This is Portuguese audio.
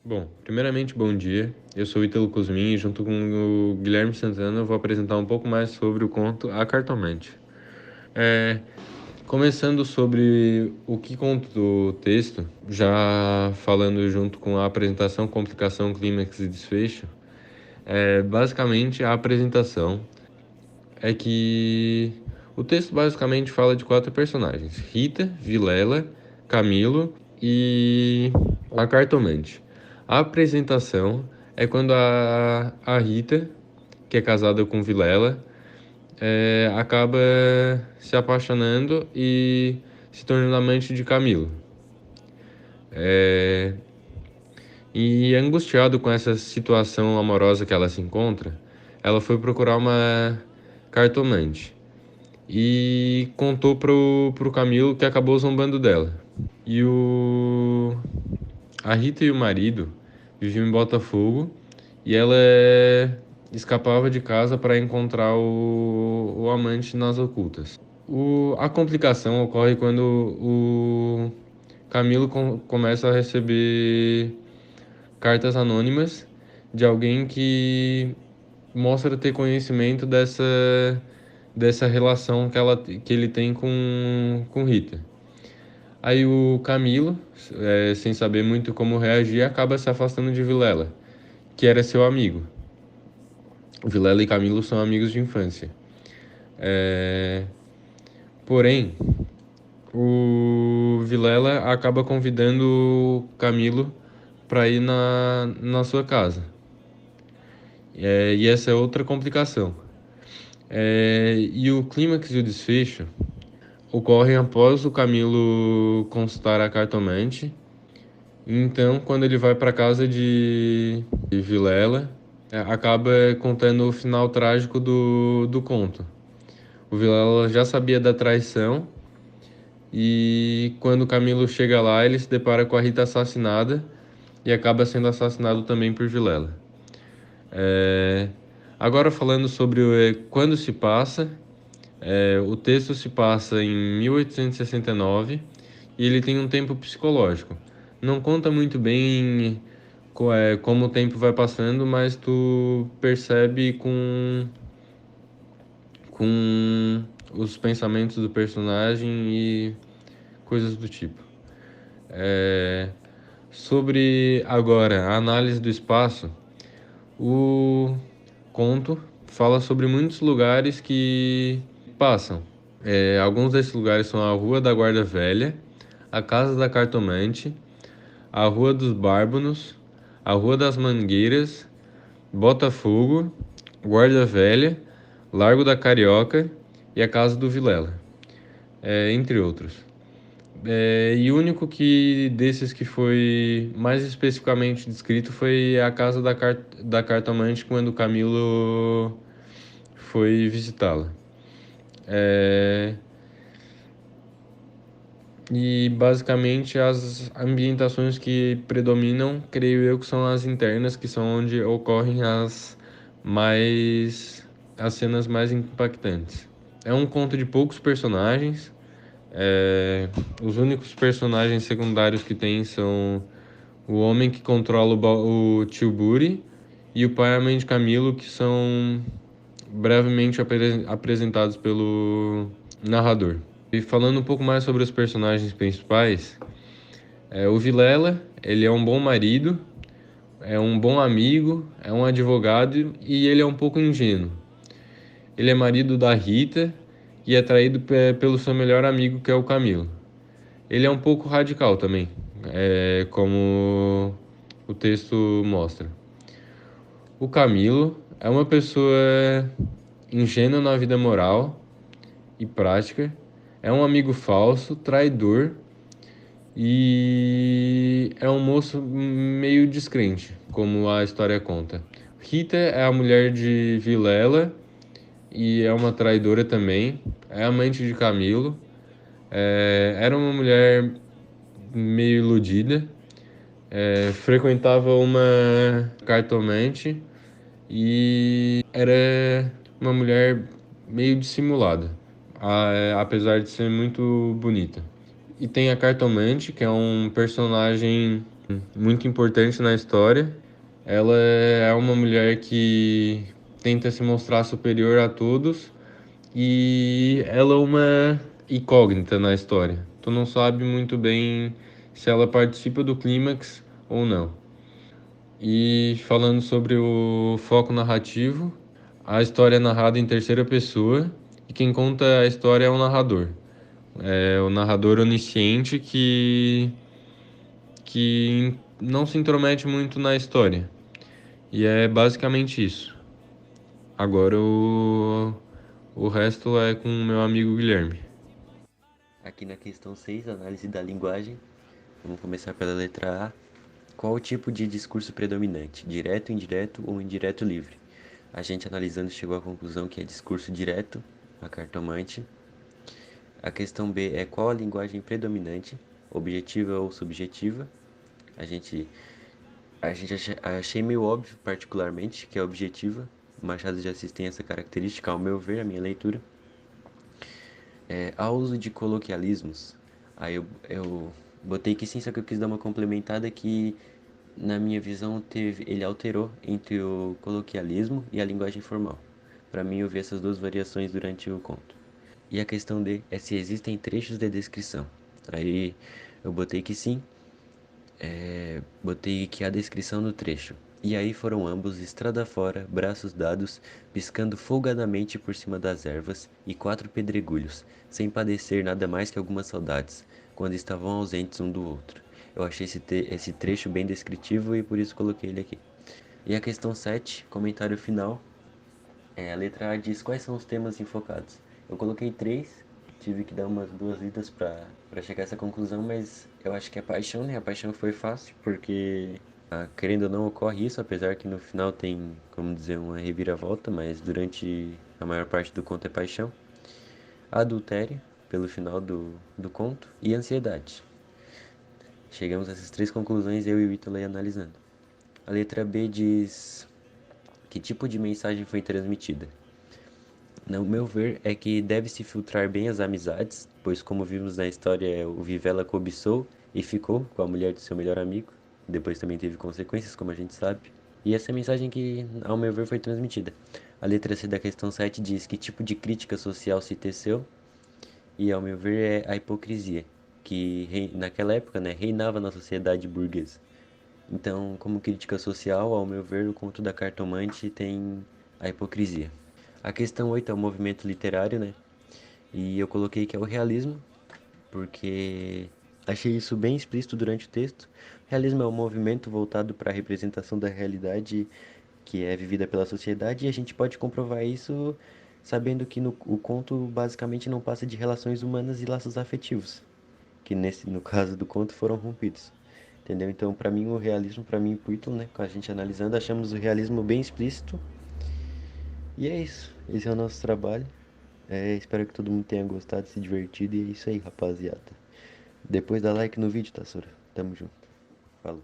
Bom, primeiramente, bom dia. Eu sou o Ítalo Cosmin e junto com o Guilherme Santana eu vou apresentar um pouco mais sobre o conto A Cartomante. Começando sobre o que conta o texto, já falando junto com a apresentação, complicação, clímax e desfecho, basicamente a apresentação é que o texto basicamente fala de quatro personagens: Rita, Vilela, Camilo e a cartomante. A apresentação é quando a Rita, que é casada com Vilela, acaba se apaixonando e se tornando amante de Camilo. E angustiado com essa situação amorosa que ela se encontra, ela foi procurar uma cartomante e contou pro Camilo, que acabou zombando dela. E a Rita e o marido viviam em Botafogo e ela escapava de casa para encontrar o amante nas ocultas. A complicação ocorre quando o Camilo começa a receber cartas anônimas de alguém que mostra ter conhecimento dessa relação que ele tem com Rita. Aí o Camilo, sem saber muito como reagir, acaba se afastando de Vilela, que era seu amigo. Vilela e Camilo são amigos de infância. Porém, o Vilela acaba convidando o Camilo para ir na sua casa. E essa é outra complicação. E o clímax e o desfecho ocorrem após o Camilo consultar a cartomante. Então, quando ele vai para casa de Vilela, acaba contando o final trágico do conto. O Vilela já sabia da traição e quando o Camilo chega lá, ele se depara com a Rita assassinada e acaba sendo assassinado também por Vilela. Agora falando sobre quando se passa, o texto se passa em 1869 e ele tem um tempo psicológico. Não conta muito bem como o tempo vai passando, mas tu percebe com os pensamentos do personagem e coisas do tipo. Sobre agora a análise do espaço, o conto fala sobre muitos lugares que passam. Alguns desses lugares são a Rua da Guarda Velha, a Casa da Cartomante, a Rua dos Bárbaros, a Rua das Mangueiras, Botafogo, Guarda Velha, Largo da Carioca e a Casa do Vilela, entre outros. E o único desses que foi mais especificamente descrito foi a casa da cartomante quando o Camilo foi visitá-la. E basicamente as ambientações que predominam, creio eu, que são as internas, que são onde ocorrem as cenas mais impactantes. É um conto de poucos personagens. Os únicos personagens secundários que tem são o homem que controla o tio Buri e o pai e a mãe de Camilo, que são brevemente apresentados pelo narrador. E falando um pouco mais sobre os personagens principais, o Vilela, ele é um bom marido, é um bom amigo, é um advogado e ele é um pouco ingênuo. Ele é marido da Rita e é traído pelo seu melhor amigo, que é o Camilo. Ele é um pouco radical também, como o texto mostra. O Camilo é uma pessoa ingênua na vida moral e prática, é um amigo falso, traidor e é um moço meio descrente, como a história conta. Rita é a mulher de Vilela e é uma traidora também, é amante de Camilo, era uma mulher meio iludida, frequentava uma cartomante e era uma mulher meio dissimulada, apesar de ser muito bonita. E tem a cartomante, que é um personagem muito importante na história. Ela é uma mulher que tenta se mostrar superior a todos e ela é uma incógnita na história. Tu não sabe muito bem se ela participa do clímax ou não. E falando sobre o foco narrativo, a história é narrada em terceira pessoa e quem conta a história é o narrador. É o narrador onisciente que não se intromete muito na história. E é basicamente isso. Agora o resto é com o meu amigo Guilherme. Aqui na questão 6, análise da linguagem. Vamos começar pela letra A. Qual o tipo de discurso predominante? Direto, indireto ou indireto livre? A gente analisando chegou à conclusão que é discurso direto, a cartomante. A questão B é qual a linguagem predominante? Objetiva ou subjetiva? A gente, achei meio óbvio, particularmente, que é objetiva. O Machado de Assis tem essa característica, ao meu ver, a minha leitura. Ao uso de coloquialismos, aí eu botei que sim, só que eu quis dar uma complementada que, na minha visão, ele alterou entre o coloquialismo e a linguagem formal. Para mim, eu vi essas duas variações durante o conto. E a questão D é se existem trechos de descrição. Aí eu botei que sim, botei que a descrição do trecho. E aí foram ambos estrada fora, braços dados, piscando folgadamente por cima das ervas, e 4 pedregulhos, sem padecer nada mais que algumas saudades, quando estavam ausentes um do outro. Eu achei esse trecho bem descritivo e por isso coloquei ele aqui. E a questão 7, comentário final, a letra A diz quais são os temas enfocados. Eu coloquei três, tive que dar umas duas lidas para chegar a essa conclusão, mas eu acho que é paixão, né? A paixão foi fácil, porque querendo ou não ocorre isso, apesar que no final tem, como dizer, uma reviravolta, mas durante a maior parte do conto é paixão. Adultério, pelo final do conto, e ansiedade. Chegamos a essas três conclusões, eu e o Ítalo aí analisando. A letra B diz que tipo de mensagem foi transmitida. No meu ver, é que deve-se filtrar bem as amizades, pois como vimos na história, o Vivela cobiçou e ficou com a mulher do seu melhor amigo. Depois também teve consequências, como a gente sabe. E essa é a mensagem que, ao meu ver, foi transmitida. A letra C da questão 7 diz que tipo de crítica social se teceu, e ao meu ver é a hipocrisia, que naquela época, né, reinava na sociedade burguesa. Então, como crítica social, ao meu ver, o conto da cartomante tem a hipocrisia. A questão 8 é o movimento literário, né? E eu coloquei que é o realismo, porque achei isso bem explícito durante o texto. O realismo é um movimento voltado para a representação da realidade que é vivida pela sociedade, e a gente pode comprovar isso sabendo que o conto basicamente não passa de relações humanas e laços afetivos, que no caso do conto foram rompidos. Entendeu? Então, para mim, o realismo, para mim, Puito, né, com a gente analisando, achamos o realismo bem explícito. E é isso. Esse é o nosso trabalho. Espero que todo mundo tenha gostado, se divertido. E é isso aí, rapaziada. Depois dá like no vídeo, tá, Sora? Tamo junto. Falou.